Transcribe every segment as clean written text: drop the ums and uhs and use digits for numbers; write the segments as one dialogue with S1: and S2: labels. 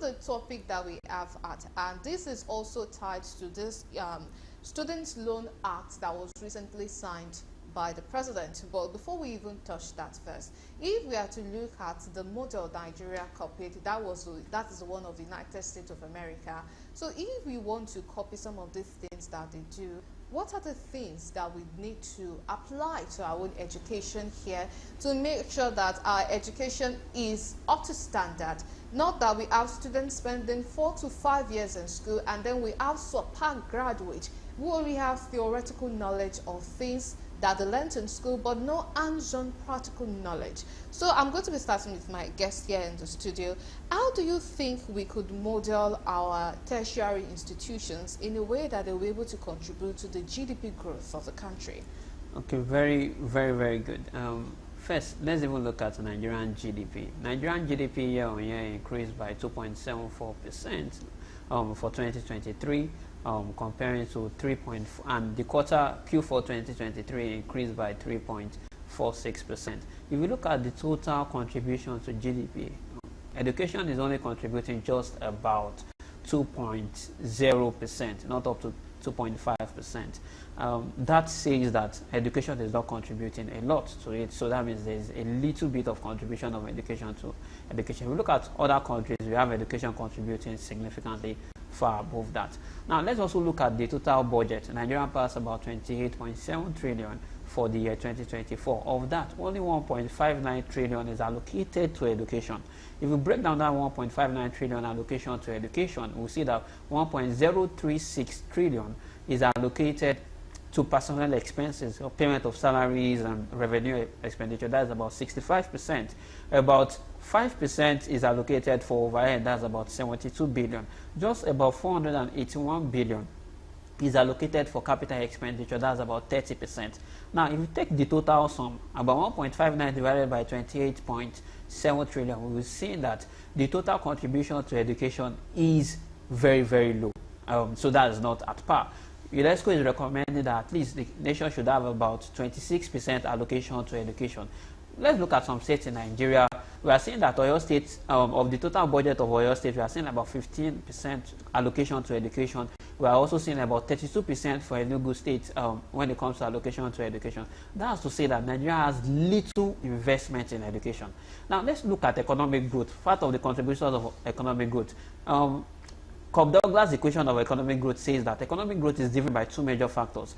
S1: the topic that we have at, and this is also tied to this Students' Loan Act that was recently signed by the president. But before we even touch that first, if we are to look at the model Nigeria copied, that is one of the United States of America. So if we want to copy some of these things that they do, what are the things that we need to apply to our own education here to make sure that our education is up to standard? Not that we have students spending 4 to 5 years in school and then we have super graduates who only have theoretical knowledge of things that they learned in school, but no hands-on practical knowledge. So I'm going to be starting with my guest here in the studio. How do you think we could model our tertiary institutions in a way that they will be able to contribute to the GDP growth of the country?
S2: Okay, very, very, very good. First, let's even look at Nigerian GDP. Nigerian GDP year-on-year increased by 2.74% for 2023. Comparing to 3.4, and the quarter Q4 2023 increased by 3.46%. If you look at the total contribution to GDP, education is only contributing just about 2.0%, not up to 2.5%. That says that education is not contributing a lot to it, so that means there's a little bit of contribution of education to education. If we look at other countries, we have education contributing significantly far above that. Now let's also look at the total budget. Nigeria passed about 28.7 trillion for the year 2024. Of that, only 1.59 trillion is allocated to education. If we break down that 1.59 trillion allocation to education, we'll see that 1.036 trillion is allocated to personnel expenses, or payment of salaries and revenue expenditure. That's about 65%. About 5% is allocated for overhead. That's about 72 billion. Just about 481 billion is allocated for capital expenditure. That's about 30%. Now, if you take the total sum, about 1.59 divided by 28.7 trillion, we will see that the total contribution to education is very, very low. So that is not at par. UNESCO is recommending that at least the nation should have about 26% allocation to education. Let's look at some states in Nigeria. We are seeing that Oyo State, of the total budget of Oyo State, we are seeing about 15% allocation to education. We are also seeing about 32% for Enugu State when it comes to allocation to education. That's to say that Nigeria has little investment in education. Now, let's look at economic growth. Part of the contributions of economic growth. Cobb-Douglas equation of economic growth says that economic growth is driven by two major factors: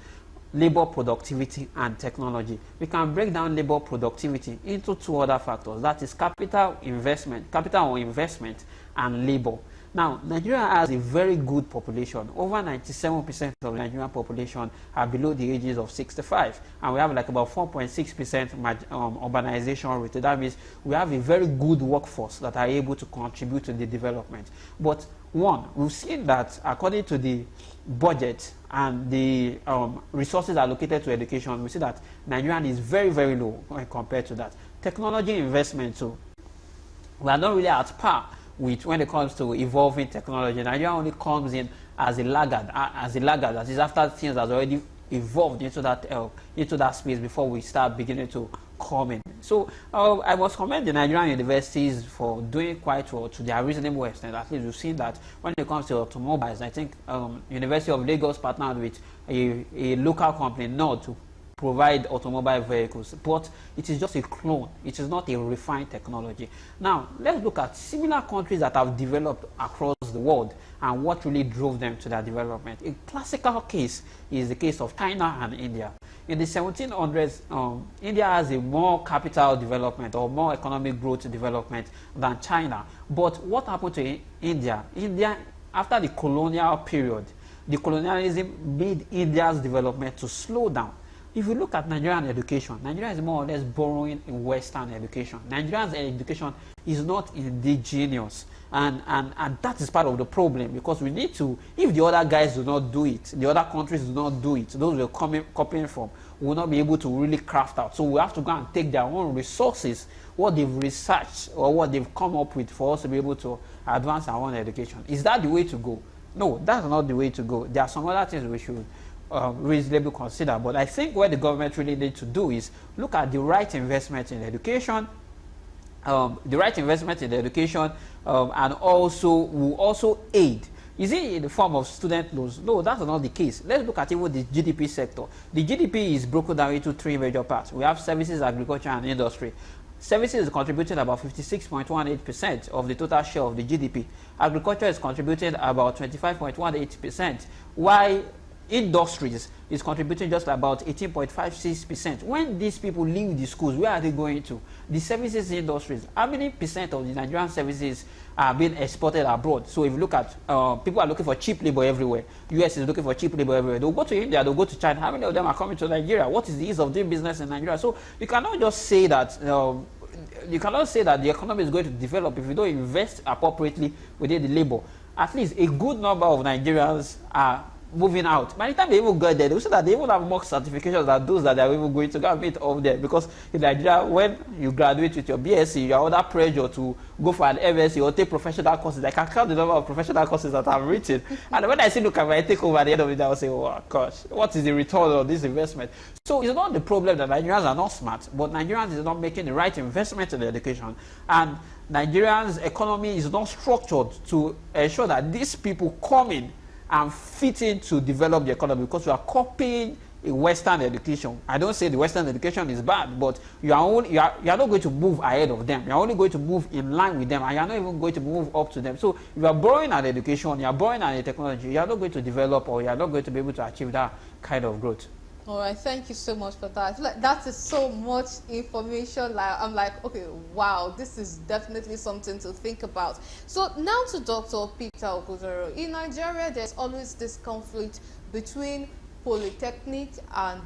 S2: labor productivity and technology. We can break down labor productivity into two other factors, that is capital or investment and labor. Now, Nigeria has a very good population. Over 97% of the Nigerian population are below the ages of 65, and we have like about 4.6% urbanization rate. That means we have a very good workforce that are able to contribute to the development. But one, we've seen that according to the budget and the resources allocated to education, we see that Nigeria is very, very low when compared to that. Technology investment too, we are not really at par with when it comes to evolving technology. Nigeria only comes in as a laggard, that is after things has already evolved into that space before we start beginning to come in. So I must commend the Nigerian universities for doing quite well to their reasonable extent. At least we've seen that when it comes to automobiles, I think University of Lagos partnered with a local company, Nord, to provide automobile vehicles, but it is just a clone. It is not a refined technology. Now, let's look at similar countries that have developed across the world and what really drove them to their development. A classical case is the case of China and India. In the 1700s, India has a more capital development or more economic growth development than China. But what happened to India? India, after the colonial period, the colonialism made India's development to slow down. If you look at Nigerian education, Nigeria is more or less borrowing in Western education. Nigeria's education is not indigenous, and that is part of the problem, because we need to, if the other guys do not do it, the other countries do not do it, those we're copying from will not be able to really craft out. So we have to go and take their own resources, what they've researched or what they've come up with, for us to be able to advance our own education. Is that the way to go? No, that's not the way to go. There are some other things we should reasonably consider, but I think what the government really needs to do is look at the right investment in education, the right investment in education, and also will also aid. Is it in the form of student loans? No, that's not the case. Let's look at even the GDP sector. The GDP is broken down into three major parts. We have services, agriculture, and industry. Services is contributing about 56.18% of the total share of the GDP. Agriculture is contributing about 25.18%, while industries is contributing just about 18.56%. When these people leave the schools, where are they going to? The services industries. How many percent of the Nigerian services are being exported abroad? So if you look at, people are looking for cheap labor everywhere. US is looking for cheap labor everywhere. They'll go to India, they'll go to China. How many of them are coming to Nigeria? What is the ease of doing business in Nigeria? So you cannot just say that you cannot say that the economy is going to develop if you don't invest appropriately within the labor. At least a good number of Nigerians are moving out. By the time they even got there, they say that they even have more certifications than those that they are even going to go and meet up there. Because in Nigeria, when you graduate with your BSc, you are under pressure to go for an MSc or take professional courses. I can count the number of professional courses that I've written. And when I see look at my take over at the end of it, I will say, oh gosh, what is the return on this investment? So it's not the problem that Nigerians are not smart, but Nigerians is not making the right investment in education. And Nigerians' economy is not structured to ensure that these people come in and fit in to develop the economy, because we are copying a Western education. I don't say the Western education is bad, but you are not going to move ahead of them. You are only going to move in line with them, and you are not even going to move up to them. So if you are borrowing an education, you are borrowing an technology, you are not going to develop, or you are not going to be able to achieve that kind of growth.
S1: All right, thank you so much for that. Like, that is so much information. Like, I'm like, okay, wow, this is definitely something to think about. So now to Dr. Peter Okuzoro. In Nigeria, there's always this conflict between polytechnic and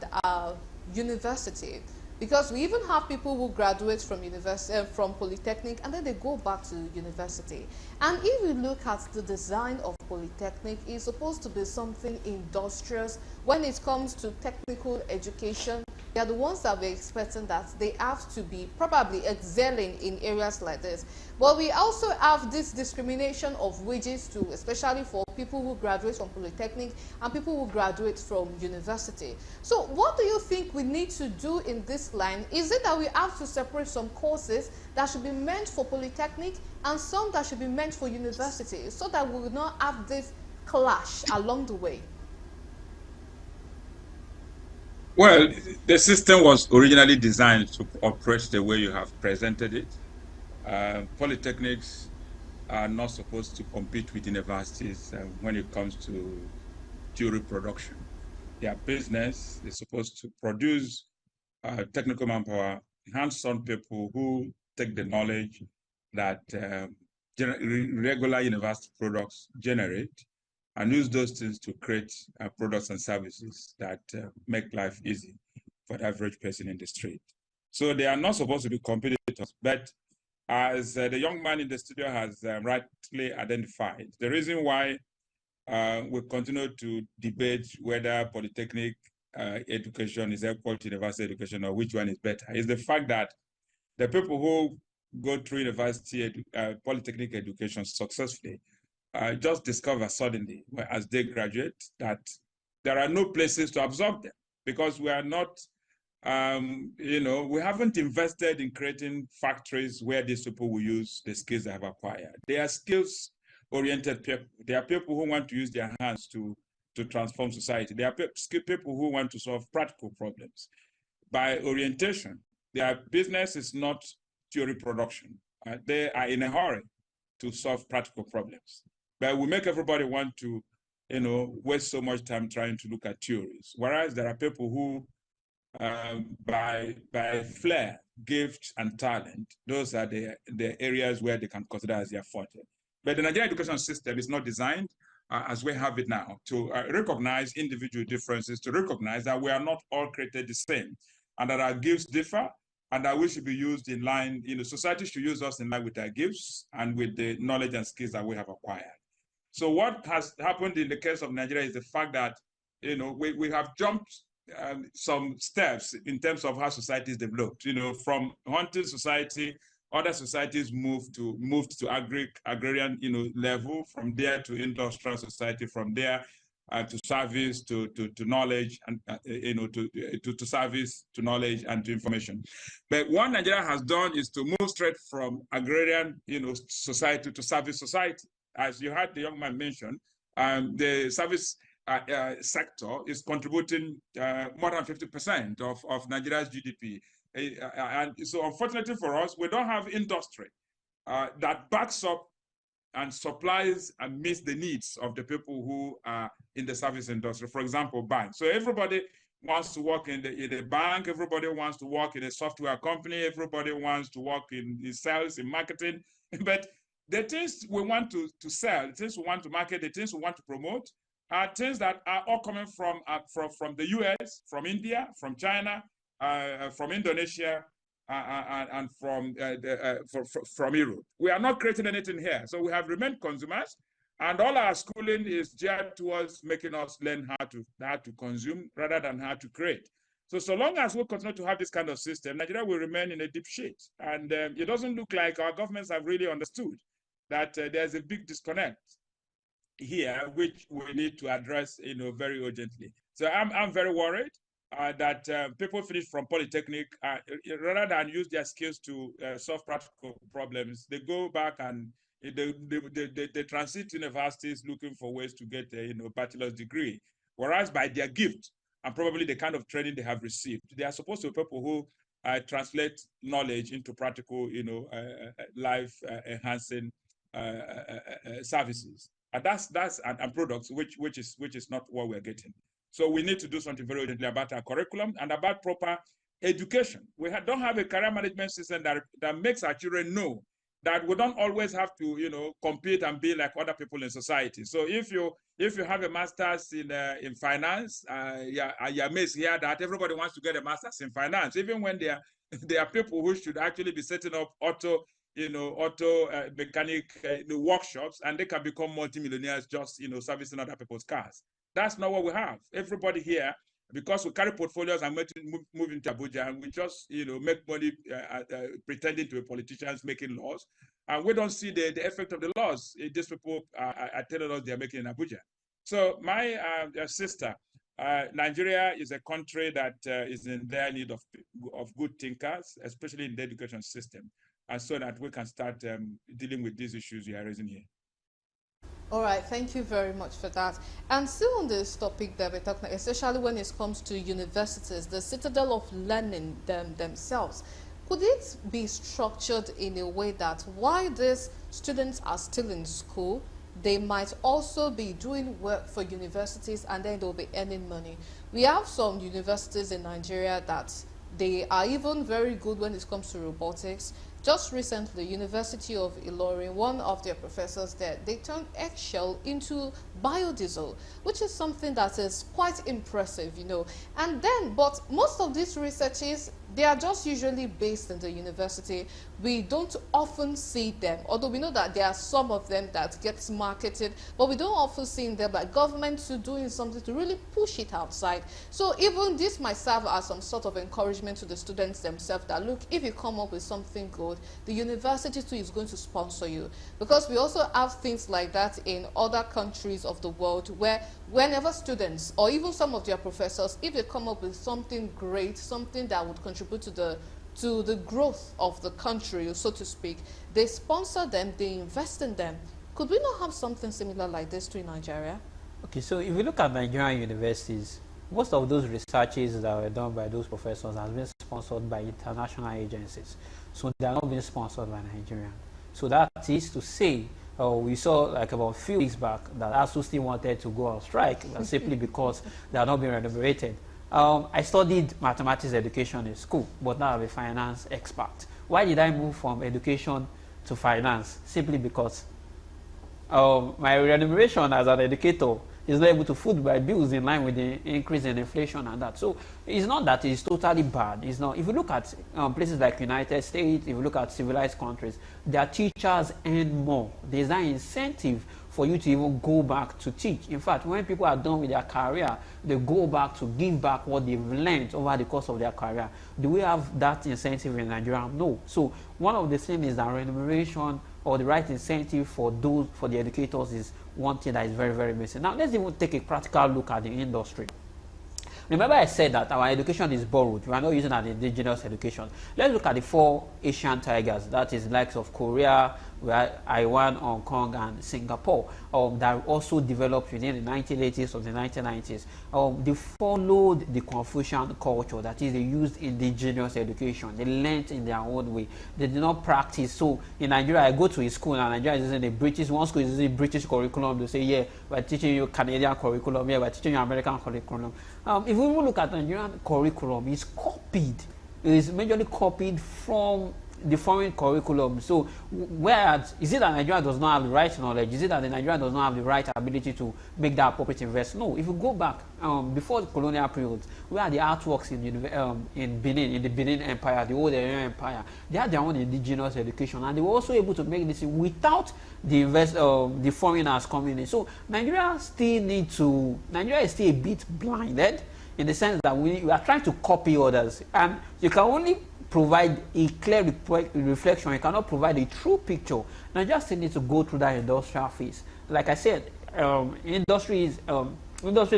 S1: university, because we even have people who graduate from university, from polytechnic, and then they go back to university. And if you look at the design of polytechnic, it's supposed to be something industrious. When it comes to technical education, they are the ones that we're expecting that they have to be probably excelling in areas like this. But we also have this discrimination of wages too, especially for people who graduate from polytechnic and people who graduate from university. So what do you think we need to do in this line? Is it that we have to separate some courses that should be meant for polytechnic and some that should be meant for university, so that we will not have this clash along the way?
S3: Well, the system was originally designed to operate the way you have presented it. Polytechnics are not supposed to compete with universities when it comes to theory production. Their business is supposed to produce technical manpower, hands-on people who take the knowledge that regular university products generate and use those things to create products and services that make life easy for the average person in the street. So they are not supposed to be competitors, but as the young man in the studio has rightly identified, the reason why we continue to debate whether polytechnic education is equal to university education or which one is better is the fact that the people who go through university polytechnic education successfully just discover suddenly, as they graduate, that there are no places to absorb them, because we are not, we haven't invested in creating factories where these people will use the skills they have acquired. They are skills-oriented people. They are people who want to use their hands to transform society. They are people who want to solve practical problems. By orientation, their business is not theory production. They are in a hurry to solve practical problems. But we make everybody want to, waste so much time trying to look at theories. Whereas there are people who, by flair, gift, and talent, those are the areas where they can consider as their forte. But the Nigerian education system is not designed as we have it now to recognize individual differences, to recognize that we are not all created the same, and that our gifts differ, and that we should be used in line, society should use us in line with our gifts and with the knowledge and skills that we have acquired. So what has happened in the case of Nigeria is the fact that, we have jumped some steps in terms of how society is developed. From hunting society, other societies moved to agrarian, level, from there to industrial society, from there to service, to knowledge, and to service, to knowledge, and to information. But what Nigeria has done is to move straight from agrarian, society to service society. As you heard the young man mention, the service sector is contributing more than 50% of Nigeria's GDP. And so unfortunately for us, we don't have industry that backs up and supplies and meets the needs of the people who are in the service industry. For example, banks. So everybody wants to work in the bank, everybody wants to work in a software company, everybody wants to work in sales, in marketing. But the things we want to sell, the things we want to market, the things we want to promote are things that are all coming from the US, from India, from China, from Indonesia, and from Europe. We are not creating anything here. So we have remained consumers, and all our schooling is geared towards making us learn how to consume rather than how to create. So long as we continue to have this kind of system, Nigeria will remain in a deep shit. And it doesn't look like our governments have really understood that there's a big disconnect here, which we need to address, very urgently. So I'm very worried that people finish from polytechnic, rather than use their skills to solve practical problems, they go back and they transit universities looking for ways to get a bachelor's degree, whereas by their gift and probably the kind of training they have received, they are supposed to be people who translate knowledge into practical, life enhancing services, and that's and products, which is not what we're getting. So we need to do something very urgently about our curriculum and about proper education. We don't have a career management system that makes our children know that we don't always have to, compete and be like other people in society. So if you have a master's in finance, you may hear that everybody wants to get a master's in finance, even when there are people who should actually be setting up auto mechanic workshops, and they can become multimillionaires just servicing other people's cars. That's not what we have. Everybody here, because we carry portfolios and move into Abuja, and we just make money pretending to be politicians making laws, and we don't see the effect of the laws these people are telling us they're making in Abuja. So my sister, Nigeria is a country that is in dire need of good thinkers, especially in the education system, and so that we can start dealing with these issues you are raising here.
S1: All right, thank you very much for that. And still on this topic that we're talking, especially when it comes to universities, the citadel of learning themselves, could it be structured in a way that while these students are still in school, they might also be doing work for universities, and then they'll be earning money? We have some universities in Nigeria that they are even very good when it comes to robotics. Just recently, University of Ilorin, one of their professors there, they turned eggshell into biodiesel, which is something that is quite impressive, And then, but most of these researches, they are just usually based in the university. We don't often see them, although we know that there are some of them that gets marketed, but we don't often see them by government to doing something to really push it outside. So even this might serve as some sort of encouragement to the students themselves that, look, if you come up with something good, the university too is going to sponsor you. Because we also have things like that in other countries of the world, where whenever students or even some of their professors, if they come up with something great, something that would contribute to the growth of the country, so to speak, they sponsor them, they invest in them. Could we not have something similar like this too in Nigeria?
S2: Okay, so if we look at Nigerian universities, most of those researches that were done by those professors have been sponsored by international agencies. So they are not being sponsored by Nigeria. So that is to say, we saw like about a few weeks back that ASU still wanted to go on strike simply because they are not being remunerated. I studied mathematics education in school, but now I'm a finance expert. Why did I move from education to finance? Simply because my remuneration as an educator is not able to foot my bills in line with the increase in inflation and that. So it's not that it's totally bad. It's not. If you look at places like United States, if you look at civilized countries, their teachers earn more. There's an incentive for you to even go back to teach. In fact, when people are done with their career, they go back to give back what they've learned over the course of their career. Do we have that incentive in Nigeria? No. So one of the things is that remuneration or the right incentive for the educators is one thing that is very, very missing. Now, let's even take a practical look at the industry. Remember I said that our education is borrowed. We are not using an indigenous education. Let's look at the 4 Asian tigers, that is the likes of Korea, Taiwan, Hong Kong, and Singapore, that also developed within the 1980s or the 1990s. They followed the Confucian culture, that is, they used indigenous education. They learned in their own way. They did not practice. So in Nigeria, I go to a school, and Nigeria is using a British, one school is using a British curriculum. They say, yeah, we're teaching you Canadian curriculum, yeah, we're teaching you American curriculum. If we look at the Nigerian curriculum, it's copied. It is majorly copied from the foreign curriculum. So, whereas, is it that Nigeria does not have the right knowledge? Is it that Nigeria does not have the right ability to make that appropriate investment? No. If you go back, before the colonial period, where are the artworks in Benin, in the Benin Empire, the old Area Empire? They had their own indigenous education, and they were also able to make this without the foreigners coming in. So, Nigeria is still a bit blinded in the sense that we are trying to copy others, and you can only provide a clear reflection. You cannot provide a true picture. Nigeria still needs to go through that industrial phase. Like I said, industry is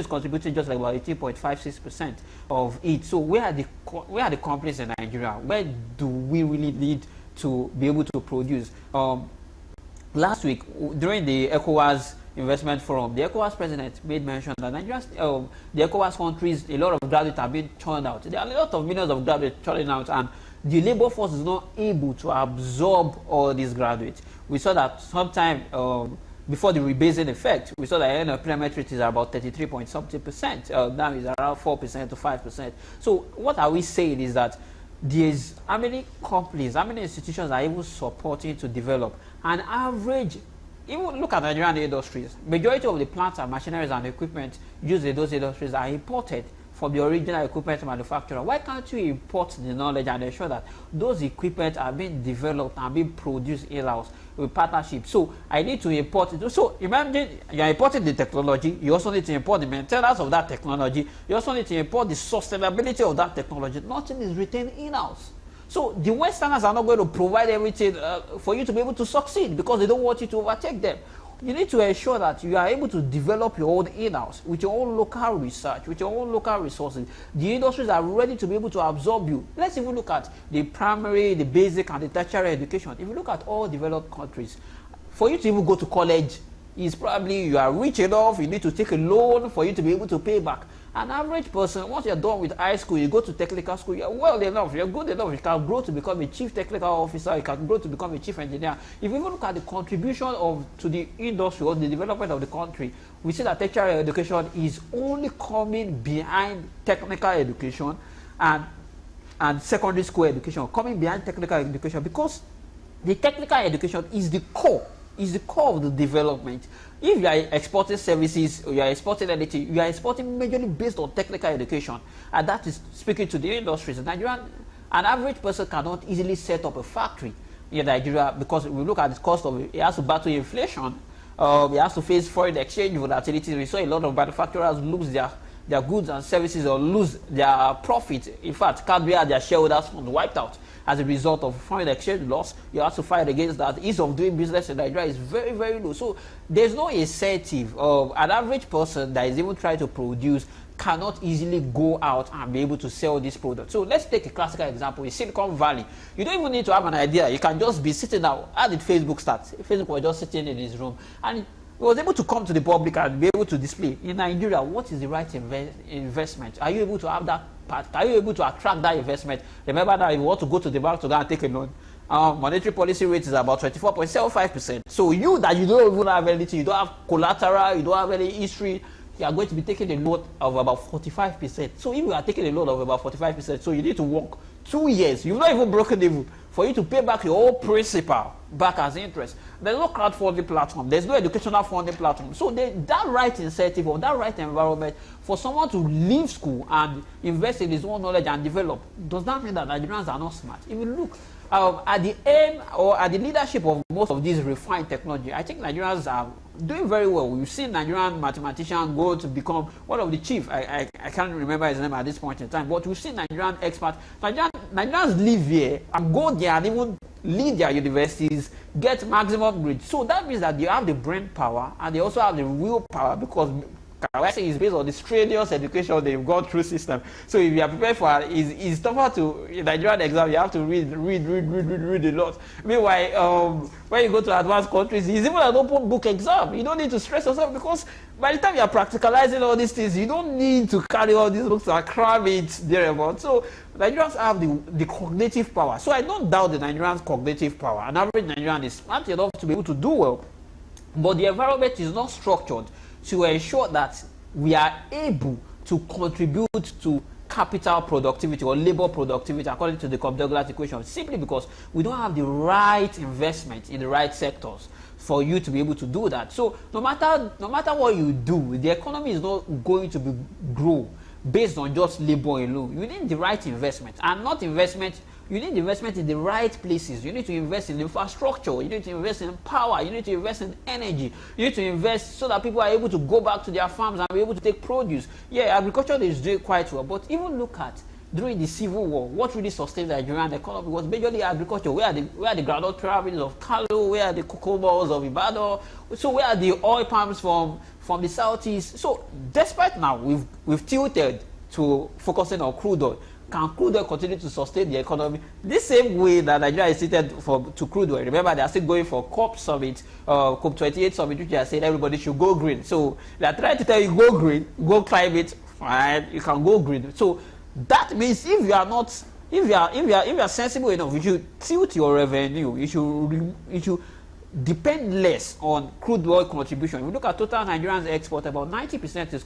S2: contributing just like about 18.56% of it. So where are the companies in Nigeria? Where do we really need to be able to produce? Last week, during the ECOWAS Investment Forum, the ECOWAS president made mention that Nigeria's, the ECOWAS countries, a lot of graduates have been churned out. There are a lot of millions of graduates churning out, and the labor force is not able to absorb all these graduates. We saw that sometime before the rebasing effect, we saw that unemployment rate is about 33.something%. Now is around 4% to 5%. So what are we saying is that there's how many companies, how many institutions are able supporting to develop an average. Even look at Nigerian industries. Majority of the plants and machineries and equipment used in those industries are imported from the original equipment manufacturer. Why can't you import the knowledge and ensure that those equipment are being developed and being produced in-house with partnership? So I need to import it. So imagine you're importing the technology, you also need to import the maintenance of that technology, you also need to import the sustainability of that technology. Nothing is retained in-house. So the Westerners are not going to provide everything for you to be able to succeed because they don't want you to overtake them. You need to ensure that you are able to develop your own in-house with your own local research, with your own local resources. The industries are ready to be able to absorb you. Let's even look at the primary, the basic, and the tertiary education. If you look at all developed countries, for you to even go to college, is probably you are rich enough, you need to take a loan for you to be able to pay back. An average person, once you're done with high school, you go to technical school, you're well enough, you're good enough, you can grow to become a chief technical officer, you can grow to become a chief engineer. If you even look at the contribution to the industry or the development of the country, we see that tertiary education is only coming behind technical education and secondary school education, coming behind technical education, because the technical education is the core of the development. If you are exporting services or you are exporting anything, you are exporting majorly based on technical education, and that is speaking to the industries. In Nigeria, an average person cannot easily set up a factory in Nigeria because we look at the cost of it. He has to battle inflation, he has to face foreign exchange volatility. We saw a lot of manufacturers lose their goods and services or lose their profit. In fact, can't be at their shareholders funds wiped out as a result of foreign exchange loss. You have to fight against that. Ease of doing business in Nigeria is very, very low. So there's no incentive of an average person that is even trying to produce cannot easily go out and be able to sell this product. So let's take a classical example in Silicon Valley. You don't even need to have an idea. You can just be sitting down. How did Facebook start? Facebook was just sitting in his room, and he was able to come to the public and be able to display. In Nigeria, what is the right investment? Are you able to have that part? Are you able to attract that investment? Remember that if you want to go to the bank to go and take a loan, monetary policy rate is about 24.75%. So you that you don't even have anything, you don't have collateral, you don't have any history, you are going to be taking a loan of about 45%. So if you are taking a loan of about 45%, so you need to work 2 years. You've not even broken even for you to pay back your whole principal back as interest. There's no crowdfunding platform. There's no educational funding platform. So that right incentive or that right environment for someone to leave school and invest in his own knowledge and develop, does that mean that Nigerians are not smart? If you look at the aim or at the leadership of most of these refined technology, I think Nigerians are doing very well. We've seen Nigerian mathematician go to become one of the chief. I can't remember his name at this point in time, but we've seen Nigerian experts. Nigerians live here and go there and even lead their universities, get maximum grade. So that means that they have the brain power and they also have the willpower, because I say it's based on the strenuous education they've gone through system. So if you are prepared for it's tougher to in Nigerian exam, you have to read a lot. Meanwhile, when you go to advanced countries, it's even an open book exam. You don't need to stress yourself, because by the time you are practicalizing all these things, you don't need to carry all these books and cram it thereabout. So Nigerians have the cognitive power. So I don't doubt the Nigerians' cognitive power. An average Nigerian is smart enough to be able to do well, but the environment is not structured to ensure that we are able to contribute to capital productivity or labor productivity according to the Cobb-Douglas equation, simply because we don't have the right investment in the right sectors for you to be able to do that. So no matter what you do, the economy is not going to grow based on just labor alone. You need the right investment, and not investment. You need investment in the right places. You need to invest in infrastructure. You need to invest in power. You need to invest in energy. You need to invest so that people are able to go back to their farms and be able to take produce. Yeah, agriculture is doing quite well, but even look at during the Civil War, what really sustained the Nigerian economy was majorly agriculture. Where are the groundnut pyramids of Kalu? Where are the cocoa balls of Ibadan? So where are the oil palms from the southeast? So despite now we've tilted to focusing on crude oil, can crude oil continue to sustain the economy the same way that Nigeria is tilted to crude oil? Remember, they are still going for COP summit, COP28 summit, which they are saying everybody should go green. So they are trying to tell you go green, go climate, fine, you can go green. So that means if you are sensible enough, you should tilt your revenue. You should depend less on crude oil contribution. If you look at total Nigerians export, about 90% is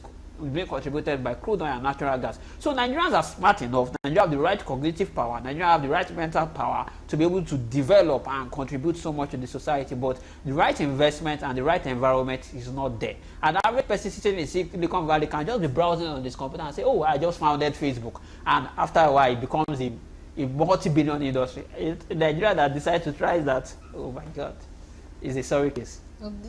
S2: being contributed by crude oil and natural gas. So Nigerians are smart enough. Nigeria have the right cognitive power. Nigeria have the right mental power to be able to develop and contribute so much to the society. But the right investment and the right environment is not there. And the average person sitting in Silicon Valley can just be browsing on this computer and say, "Oh, I just founded Facebook," and after a while, it becomes a multi-billion industry. Nigeria that decides to try that, oh my God, is a sorry case.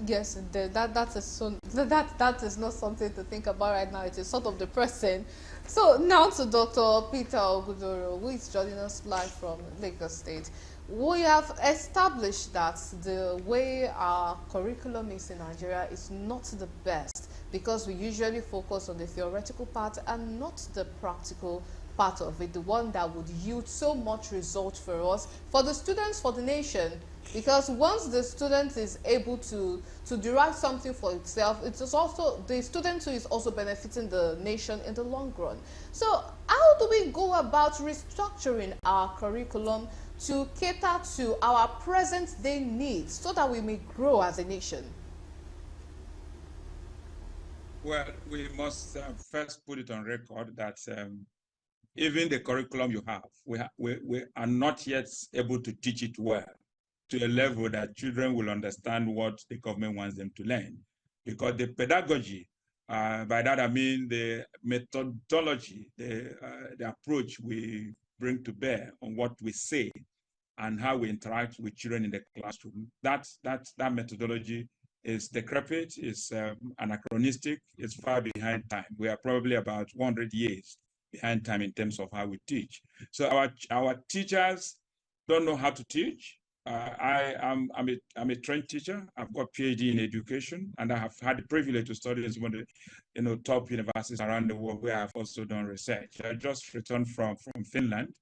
S1: Yes, that is not something to think about right now. It is sort of depressing. So now to Dr. Peter Ogudoro, who is joining us live from Lagos State. We have established that the way our curriculum is in Nigeria is not the best, because we usually focus on the theoretical part and not the practical part of it, the one that would yield so much result for us, for the students, for the nation. Because once the student is able to derive something for itself, it is also the student who is also benefiting the nation in the long run. So how do we go about restructuring our curriculum to cater to our present day needs so that we may grow as a nation?
S3: Well, we must first put it on record that even the curriculum you have, we are not yet able to teach it well, to a level that children will understand what the government wants them to learn. Because the pedagogy, by that I mean the methodology, the approach we bring to bear on what we say and how we interact with children in the classroom, that methodology is decrepit, is anachronistic, it's far behind time. We are probably about 100 years behind time in terms of how we teach. So our teachers don't know how to teach. I'm a trained teacher. I've got PhD in education, and I have had the privilege to study in some of the top universities around the world where I've also done research. I just returned from Finland,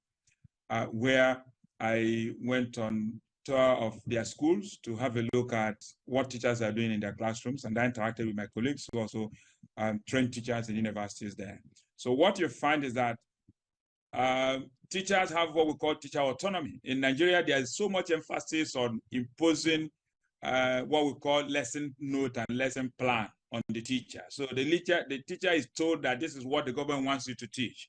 S3: where I went on tour of their schools to have a look at what teachers are doing in their classrooms, and I interacted with my colleagues who also trained teachers in universities there. So what you find is that teachers have what we call teacher autonomy. In Nigeria, there is so much emphasis on imposing what we call lesson note and lesson plan on the teacher. So the teacher is told that this is what the government wants you to teach,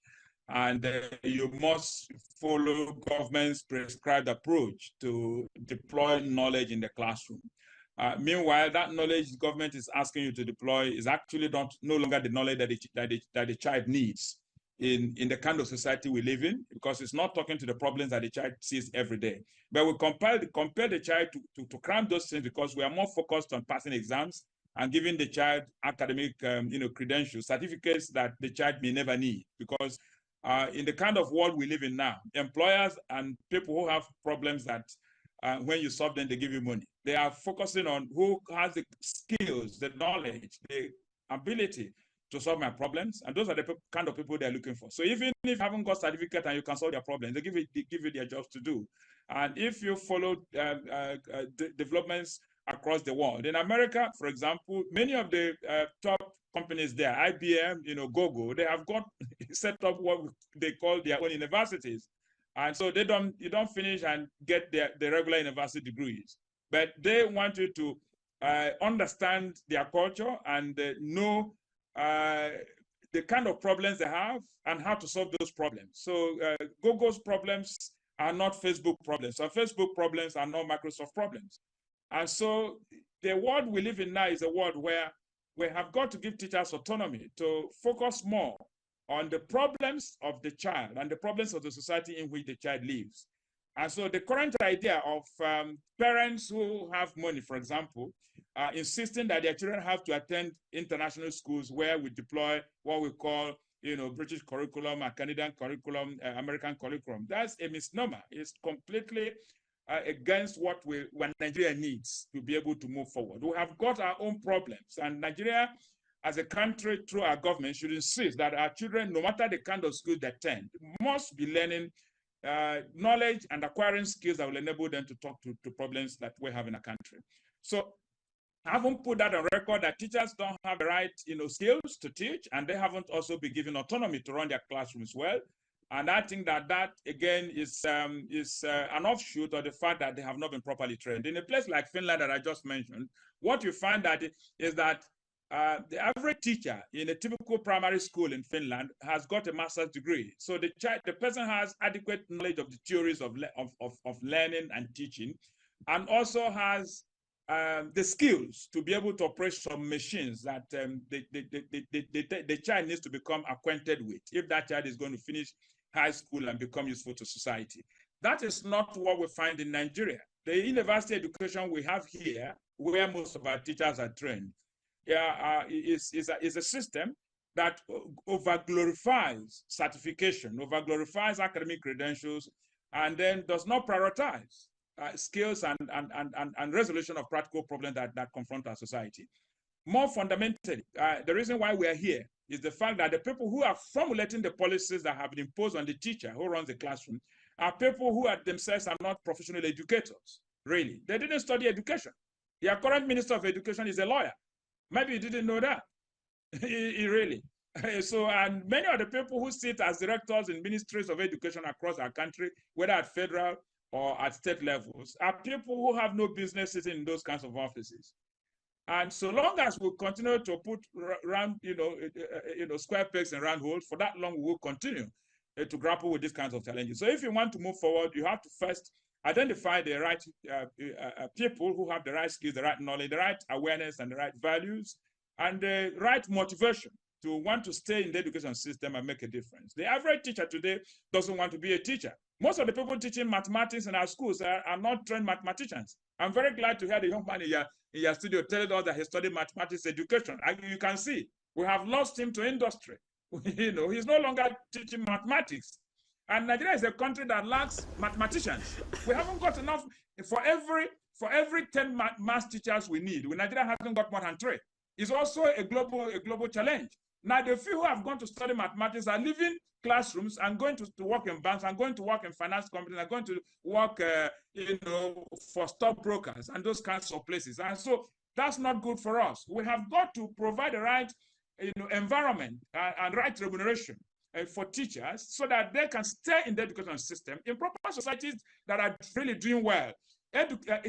S3: and you must follow government's prescribed approach to deploy knowledge in the classroom. Meanwhile, that knowledge the government is asking you to deploy is actually no longer the knowledge that the child needs in the kind of society we live in, because it's not talking to the problems that the child sees every day. But we compare the child to cram those things, because we are more focused on passing exams and giving the child academic credentials, certificates that the child may never need. Because in the kind of world we live in now, employers and people who have problems that when you solve them, they give you money. They are focusing on who has the skills, the knowledge, the ability to solve my problems, and those are the kind of people they're looking for. So even if you haven't got certificate and you can solve their problems, they give you their jobs to do. And if you follow developments across the world, in America, for example, many of the top companies there, IBM, Google, they have got set up what they call their own universities. And so you don't finish and get the regular university degrees, but they want you to understand their culture and know the kind of problems they have and how to solve those problems. So Google's problems are not Facebook problems, and Facebook problems are not Microsoft problems. And so the world we live in now is a world where we have got to give teachers autonomy to focus more on the problems of the child and the problems of the society in which the child lives. And so the current idea of parents who have money, for example, insisting that their children have to attend international schools where we deploy what we call, British curriculum, Canadian curriculum, American curriculum. That's a misnomer. It's completely against what Nigeria needs to be able to move forward. We have got our own problems, and Nigeria, as a country, through our government, should insist that our children, no matter the kind of school they attend, must be learning knowledge and acquiring skills that will enable them to talk to problems that we have in our country. So I haven't put that on record that teachers don't have the right, skills to teach, and they haven't also been given autonomy to run their classrooms well. And I think that again is an offshoot of the fact that they have not been properly trained. In a place like Finland that I just mentioned, what you find is that the average teacher in a typical primary school in Finland has got a master's degree. So the person has adequate knowledge of the theories of learning and teaching, and also has the skills to be able to operate some machines that the child needs to become acquainted with if that child is going to finish high school and become useful to society. That is not what we find in Nigeria. The university education we have here, where most of our teachers are trained, is a system that over-glorifies certification, over-glorifies academic credentials, and then does not prioritize skills and resolution of practical problems that confront our society. More fundamentally, the reason why we are here is the fact that the people who are formulating the policies that have been imposed on the teacher who runs the classroom are people who themselves are not professional educators, really. They didn't study education. Their current Minister of Education is a lawyer. Maybe you didn't know that. He really. So, and many of the people who sit as directors in ministries of education across our country, whether at federal or at state levels, are people who have no business sitting in those kinds of offices. And so long as we continue to put round, square pegs and round holes, for that long we will continue to grapple with these kinds of challenges. So if you want to move forward, you have to first identify the right people who have the right skills, the right knowledge, the right awareness, and the right values, and the right motivation to want to stay in the education system and make a difference. The average teacher today doesn't want to be a teacher. Most of the people teaching mathematics in our schools are not trained mathematicians. I'm very glad to hear the young man in your studio telling us that he studied mathematics education. You can see we have lost him to industry. He's no longer teaching mathematics. And Nigeria is a country that lacks mathematicians. We haven't got enough for every 10 math teachers we need. Nigeria hasn't got more than 3. It's also a global challenge. Now, the few who have gone to study mathematics are leaving classrooms and going to work in banks and going to work in finance companies and going to work, for stockbrokers and those kinds of places. And so that's not good for us. We have got to provide the right, environment and right remuneration for teachers so that they can stay in the education system in proper societies that are really doing well.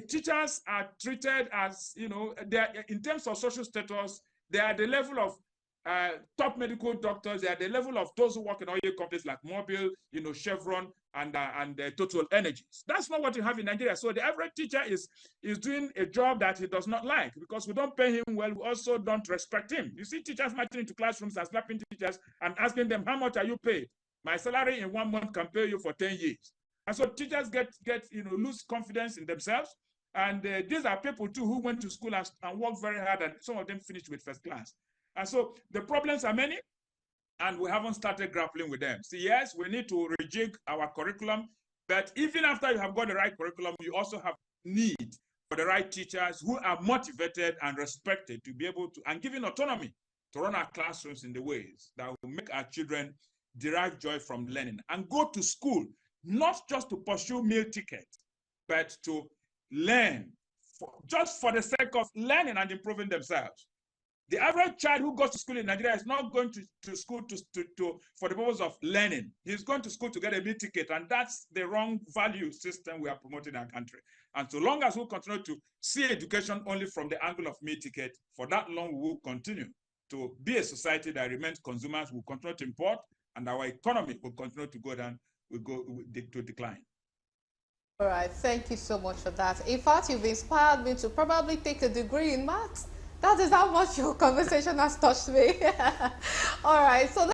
S3: Teachers are treated as, in terms of social status, they are at the level of top medical doctors. They are at the level of those who work in oil companies like Mobil, Chevron, and Total Energies. That's not what you have in Nigeria. So the average teacher is doing a job that he does not like because we don't pay him well. We also don't respect him. You see teachers marching into classrooms and slapping teachers and asking them, how much are you paid? My salary in 1 month can pay you for 10 years. And so teachers lose confidence in themselves. And these are people too who went to school and worked very hard, and some of them finished with first class. And so the problems are many, and we haven't started grappling with them. So yes, we need to rejig our curriculum, But even after you have got the right curriculum, you also have need for the right teachers who are motivated and respected to be able to, and given autonomy to run our classrooms in the ways that will make our children derive joy from learning and go to school, not just to pursue meal tickets, but to learn just for the sake of learning and improving themselves. The average child who goes to school in Nigeria is not going to school for the purpose of learning. He's going to school to get a meal ticket, and that's the wrong value system we are promoting in our country. And so long as we continue to see education only from the angle of meal ticket, for that long we will continue to be a society that remains consumers, will continue to import, and our economy will continue to go down, to decline.
S1: All right, thank you so much for that. In fact, you've inspired me to probably take a degree in maths. That is how much your conversation has touched me. All right, so